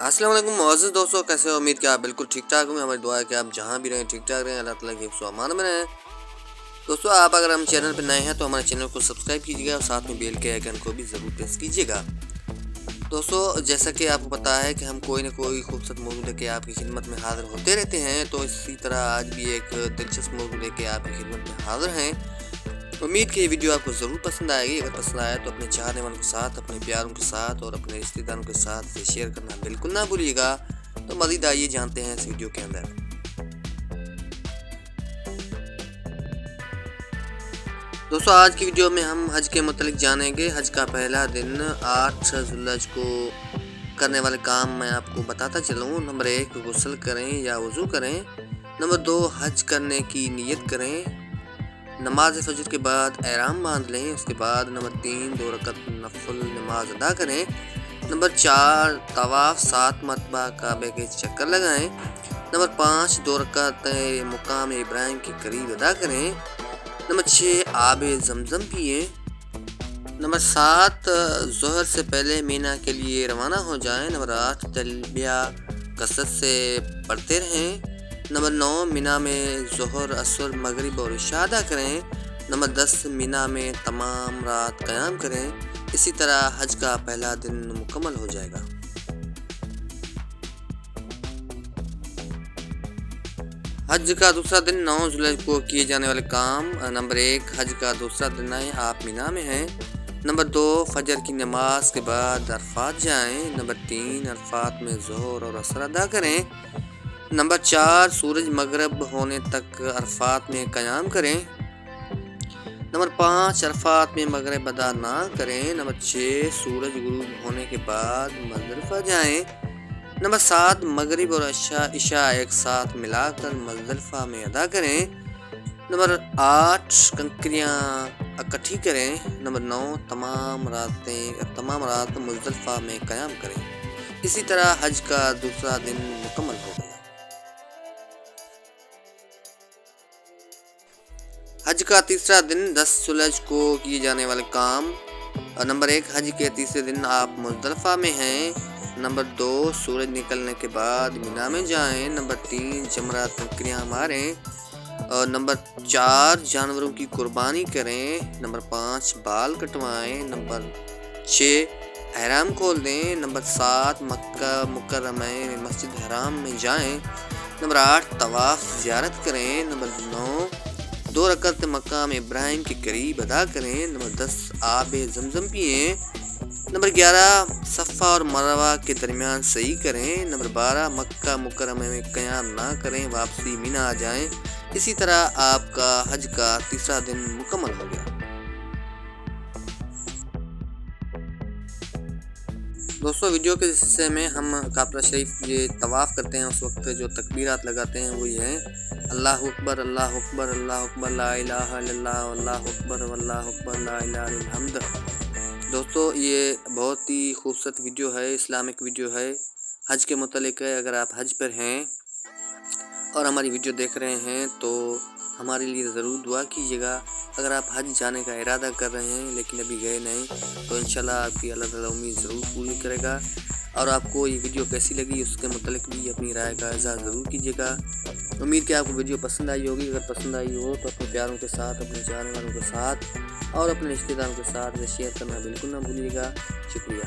अस्सलाम वालेकुम मुअज़्ज़िज़ दोस्तों, कैसे हो? उम्मीद कि आप बिल्कुल ठीक ठाक होंगे। हमारी दुआ है कि आप जहाँ भी रहें ठीक ठाक रहें, अल्लाह ताला की हिफ्ज़ व अमान में रहें। दोस्तों, आप अगर हम चैनल पर नए हैं तो हमारे चैनल को सब्सक्राइब कीजिएगा और साथ में बेल के आइकन को भी ज़रूर प्रेस कीजिएगा। दोस्तों, जैसा कि आपको पता है कि हम कोई ना कोई खूबसूरत मौजू लेके आपकी खिदमत में हाज़िर होते रहते हैं, तो इसी तरह आज भी एक दिलचस्प मौजू लेके आपकी खिदमत में हाज़िर हैं। उम्मीद कि ये वीडियो आपको ज़रूर पसंद आएगी। अगर पसंद आया तो अपने चाहने वालों के साथ, अपने प्यारों के साथ और अपने रिश्तेदारों के साथ शेयर करना बिल्कुल ना भूलिएगा। तो मज़ीद आइए जानते हैं इस वीडियो के अंदर। दोस्तों, आज की वीडियो में हम हज के मुतालिक जानेंगे। हज का पहला दिन 8 ज़ुल्हज को करने वाले काम मैं आपको बताता चलूँ। नंबर 1, गुस्ल करें या वज़ू करें। नंबर 2, हज करने की नीयत करें। नमाज फजर के बाद एहराम बांध लें। उसके बाद नंबर 3, 2 रकत नफल नमाज अदा करें। नंबर 4, तवाफ़ 7 मरतबा काबे के चक्कर लगाएं। नंबर 5, 2 रकत मुकाम इब्राहिम के करीब अदा करें। नंबर 6, आब ज़मज़म पिए। नंबर 7, ज़ोहर से पहले मीना के लिए रवाना हो जाएं। नंबर 8, तलबिया कसरत से पढ़ते रहें। नंबर 9, मीना में ज़ोहर, असर, मगरिब और इशा अदा करें। नंबर 10, मीना में तमाम रात क़याम करें। इसी तरह हज का पहला दिन मुकम्मल हो जाएगा। हज का दूसरा दिन 9 ज़ुल्हज को किए जाने वाले काम। नंबर 1, हज का दूसरा दिन है, आप मीना में हैं। नंबर 2, फजर की नमाज के बाद अरफात जाएं। नंबर 3, अरफात में ज़ोहर और असर अदा करें। नंबर 4, सूरज मगरब होने तक अरफात में क़याम करें। नंबर 5, अरफात में मगरिब अदा ना करें। नंबर 6, सूरज गुरूब होने के बाद मुज़दलिफ़ा जाएं। नंबर 7, मगरिब और इशा एक साथ मिलाकर मुज़दलिफ़ा में अदा करें। नंबर 8, कंकरियाँ इकट्ठी करें। नंबर 9, तमाम रात मुज़दलिफ़ा में क़याम करें। इसी तरह हज का दूसरा दिन मुकम्मल हो गया। हज का तीसरा दिन 10 ज़ुल्हज को किए जाने वाले काम। नंबर 1, हज के तीसरे दिन आप मुज़दलिफ़ा में हैं। नंबर 2, सूरज निकलने के बाद मीना में जाएं। नंबर 3, जमरात कंकरियाँ मारें। और नंबर 4, जानवरों की कुर्बानी करें। नंबर 5, बाल कटवाएं। नंबर 6, एहराम खोल दें। नंबर 7, मक्का मुकर्रमा में मस्जिद हराम में जाएं। नंबर 8, तवाफ़ ज़ियारत करें। नंबर 9, 2 रकत मकाम इब्राहिम के करीब अदा करें। नंबर 10, आब ज़मज़म पिए। नंबर 11, सफ़ा और मरवा के दरमियान सही करें। नंबर 12, मक्का मुकर्रमा में क़याम ना करें, वापसी मीना आ जाएं। इसी तरह आपका हज का तीसरा दिन मुकम्मल हो गया। दोस्तों, वीडियो के हिस्से में हम काबा शरीफ ये तवाफ़ करते हैं, उस वक्त जो तकबीरात लगाते हैं वो ये हैं, अल्लाहु अकबर अल्लाहु अकबर अल्लाहु अकबर ला इलाहा इल्लल्लाह अल्लाहु अकबर वल्लाहु अकबर ला इलाहा इल्लल हम्द। दोस्तों, ये बहुत ही खूबसूरत वीडियो है, इस्लामिक वीडियो है, हज के मुतालिक है। अगर आप हज पर हैं और हमारी वीडियो देख रहे हैं तो हमारे लिए ज़रूर दुआ कीजिएगा। अगर आप हज जाने का इरादा कर रहे हैं लेकिन अभी गए नहीं तो इंशाल्लाह आपकी अल्लाह ताला उम्मीद ज़रूर पूरी करेगा। और आपको ये वीडियो कैसी लगी उसके मुतालिक भी अपनी राय का इज़हार ज़रूर कीजिएगा। उम्मीद कि आपको वीडियो पसंद आई होगी। अगर पसंद आई हो तो अपने प्यारों के साथ, अपने चाहने वालों के साथ और अपने रिश्तेदारों के साथ शेयर करना बिल्कुल ना भूलिएगा। शुक्रिया।